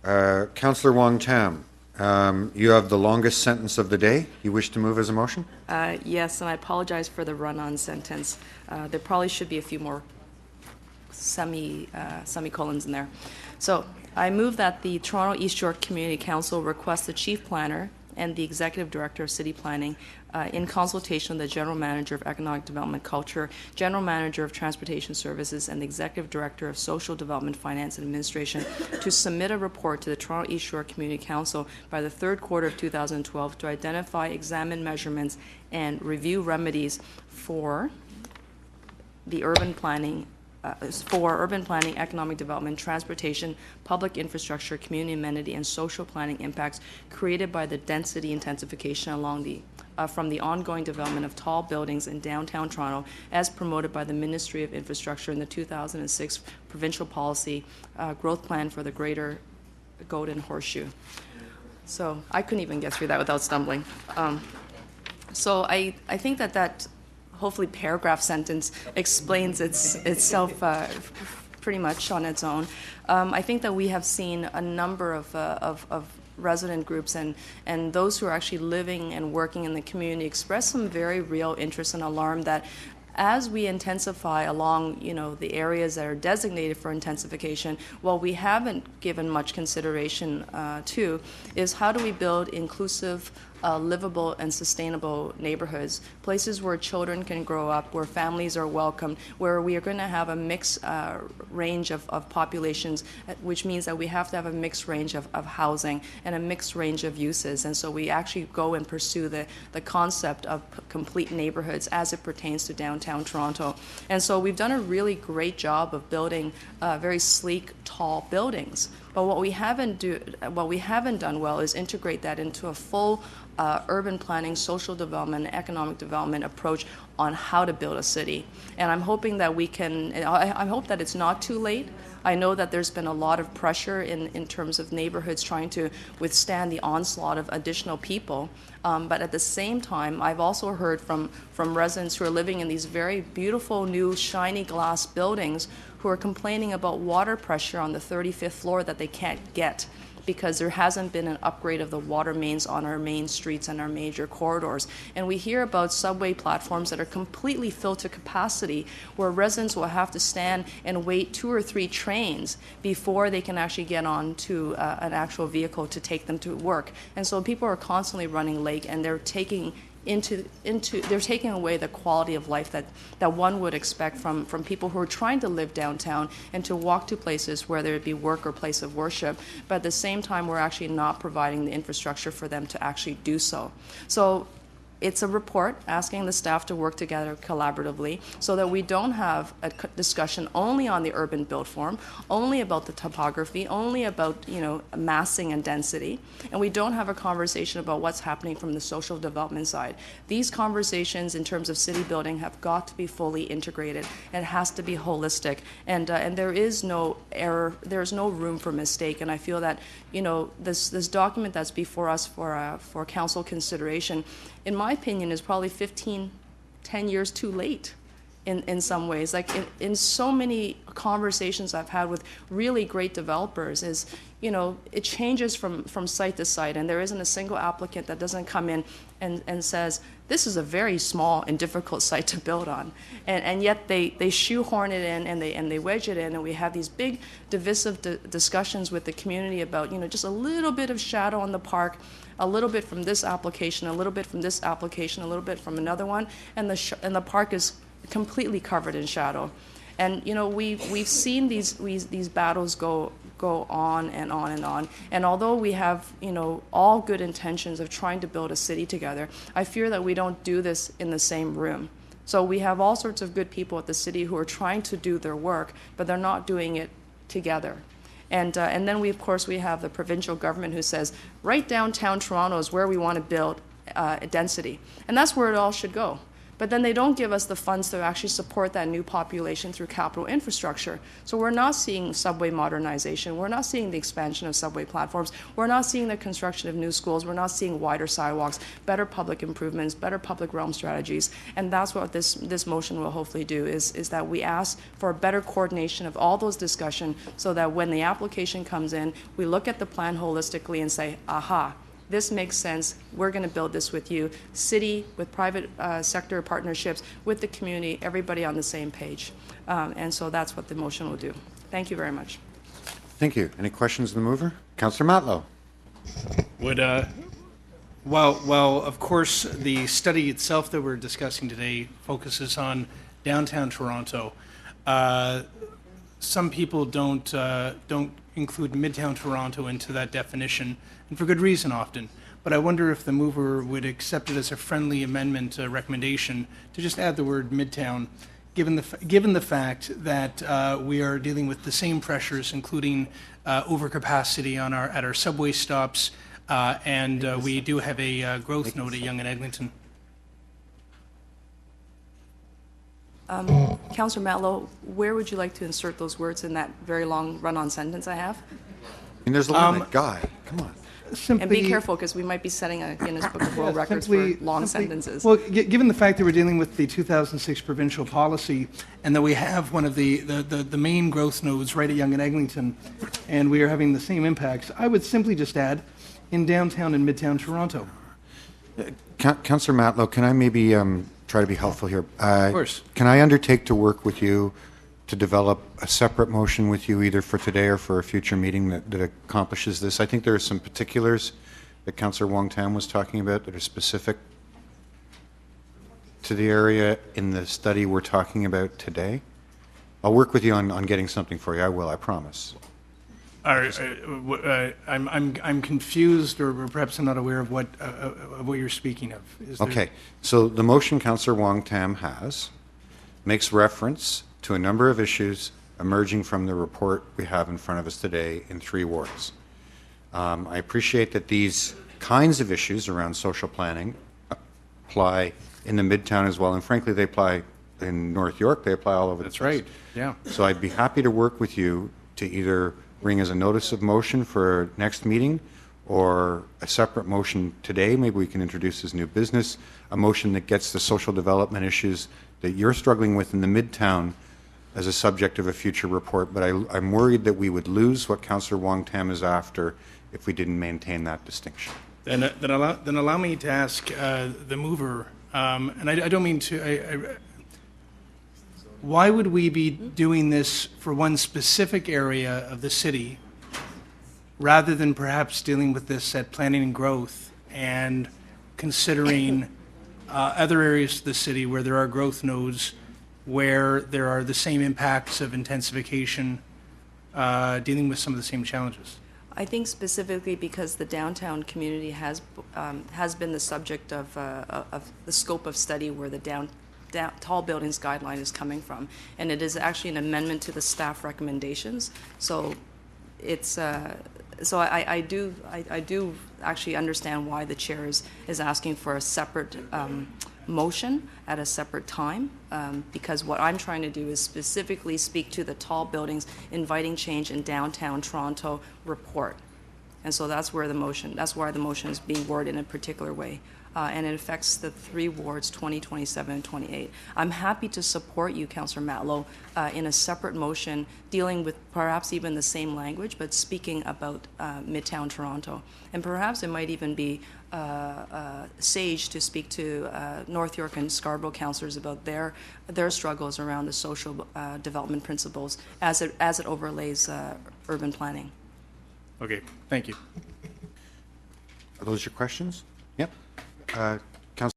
Councillor Wong-Tam, you have the longest sentence of the day. You wish to move as a motion? Yes, and I apologize for the run-on sentence. There probably should be a few more semicolons in there. So I move that the Toronto East York Community Council request the Chief Planner and the Executive Director of City Planning, in consultation with the General Manager of Economic Development Culture, General Manager of Transportation Services, and the Executive Director of Social Development, Finance and Administration, to submit a report to the Toronto East York Community Council by the third quarter of 2012 to identify, examine measurements, and review remedies for the urban planning, economic development, transportation, public infrastructure, community amenity, and social planning impacts created by the density intensification along the from the ongoing development of tall buildings in downtown Toronto, as promoted by the Ministry of Infrastructure in the 2006 Provincial Policy Growth Plan for the Greater Golden Horseshoe. So I couldn't even get through that without stumbling. So I think that hopefully paragraph sentence explains itself pretty much on its own. I think that we have seen a number of resident groups and those who are actually living and working in the community express some very real interest and alarm that as we intensify along, the areas that are designated for intensification, what we haven't given much consideration to is how do we build inclusive, livable and sustainable neighborhoods, places where children can grow up, where families are welcome, where we are going to have a mixed range of populations, which means that we have to have a mixed range of housing and a mixed range of uses. And so we actually go and pursue the concept of complete neighborhoods as it pertains to downtown Toronto. And so we've done a really great job of building very sleek, tall buildings. But what we haven't done well is integrate that into a full urban planning, social development, economic development approach on how to build a city. And I'm hoping that we can, I hope that it's not too late. I know that there's been a lot of pressure in terms of neighborhoods trying to withstand the onslaught of additional people. But at the same time, I've also heard from residents who are living in these very beautiful new shiny glass buildings who are complaining about water pressure on the 35th floor that they can't get because there hasn't been an upgrade of the water mains on our main streets and our major corridors. And we hear about subway platforms that are completely filled to capacity, where residents will have to stand and wait 2 or 3 trains before they can actually get on to an actual vehicle to take them to work. And so people are constantly running late, and they're taking they're taking away the quality of life that one would expect from people who are trying to live downtown and to walk to places, whether it be work or place of worship, but at the same time we're actually not providing the infrastructure for them to actually do so. So it's a report asking the staff to work together collaboratively so that we don't have a discussion only on the urban build form, only about the topography, only about massing and density, and we don't have a conversation about what's happening from the social development side. These conversations in terms of city building have got to be fully integrated. It has to be holistic, and there is no error, there's no room for mistake. And I feel that this document that's before us for council consideration, in my opinion, is probably 10 years too late in some ways. Like in so many conversations I've had with really great developers is, it changes from site to site, and there isn't a single applicant that doesn't come in and says, this is a very small and difficult site to build on. And yet they shoehorn it in and they wedge it in, and we have these big divisive discussions with the community about, just a little bit of shadow on the park, a little bit from this application, a little bit from this application, a little bit from another one, and the park is completely covered in shadow. And we've seen these battles go on and on and on. And although we have all good intentions of trying to build a city together, I fear that we don't do this in the same room. So we have all sorts of good people at the city who are trying to do their work, but they're not doing it together. And then we have the provincial government who says, right downtown Toronto is where we want to build density. And that's where it all should go. but then they don't give us the funds to actually support that new population through capital infrastructure. So we're not seeing subway modernization, we're not seeing the expansion of subway platforms, we're not seeing the construction of new schools, we're not seeing wider sidewalks, better public improvements, better public realm strategies, and that's what this motion will hopefully do, is that we ask for a better coordination of all those discussions so that when the application comes in, we look at the plan holistically and say, aha, this makes sense, we're going to build this with you, city, with private sector partnerships, with the community, everybody on the same page. And so that's what the motion will do. Thank you very much. Thank you. Any questions of the mover? Councillor Matlow. Well, of course, the study itself that we're discussing today focuses on downtown Toronto. Some people don't include Midtown Toronto into that definition, and for good reason often. But I wonder if the mover would accept it as a friendly amendment recommendation to just add the word Midtown, given the fact that we are dealing with the same pressures, including overcapacity at our subway stops, and we do have a growth node at Yonge and Eglinton. Councillor Matlow, where would you like to insert those words in that very long run-on sentence I have? I mean, there's a limit, Guy. Come on. And be careful, because we might be setting a Guinness Book of World Records for long sentences. Well, given the fact that we're dealing with the 2006 provincial policy, and that we have one of the main growth nodes right at Yonge and Eglinton, and we are having the same impacts, I would simply just add in downtown and midtown Toronto. Councillor Matlow, can I maybe try to be helpful here? Of course. Can I undertake to work with you to develop a separate motion with you either for today or for a future meeting that accomplishes this? I think there are some particulars that Councillor Wong-Tam was talking about that are specific to the area in the study we're talking about today. I'll work with you on getting something for you. I will, I promise. I'm confused, or perhaps I'm not aware of what you're speaking of. Okay, so the motion Councillor Wong-Tam has makes reference to a number of issues emerging from the report we have in front of us today in 3 wards. I appreciate that these kinds of issues around social planning apply in the Midtown as well, and frankly, they apply in North York, they apply all over the place. That's right, yeah. So I'd be happy to work with you to either bring as a notice of motion for next meeting or a separate motion today, maybe we can introduce as new business, a motion that gets the social development issues that you're struggling with in the Midtown as a subject of a future report, but I'm worried that we would lose what Councillor Wong-Tam is after if we didn't maintain that distinction. Then allow me to ask the mover, and I don't mean to, why would we be doing this for one specific area of the city rather than perhaps dealing with this at planning and growth and considering other areas of the city where there are growth nodes, where there are the same impacts of intensification, dealing with some of the same challenges? I think specifically because the downtown community has been the subject of the scope of study where the tall buildings guideline is coming from, and it is actually an amendment to the staff recommendations. So it's so I do actually understand why the chair is asking for a separate motion at a separate time, because what I'm trying to do is specifically speak to the tall buildings inviting change in downtown Toronto report. And so that's why the motion is being worded in a particular way. And it affects the 3 wards, 20, 27, and 28. I'm happy to support you, Councillor Matlow, in a separate motion dealing with perhaps even the same language, but speaking about Midtown Toronto. And perhaps it might even be sage to speak to North York and Scarborough councillors about their struggles around the social development principles as it overlays urban planning. Okay, thank you. Are those your questions? Yep.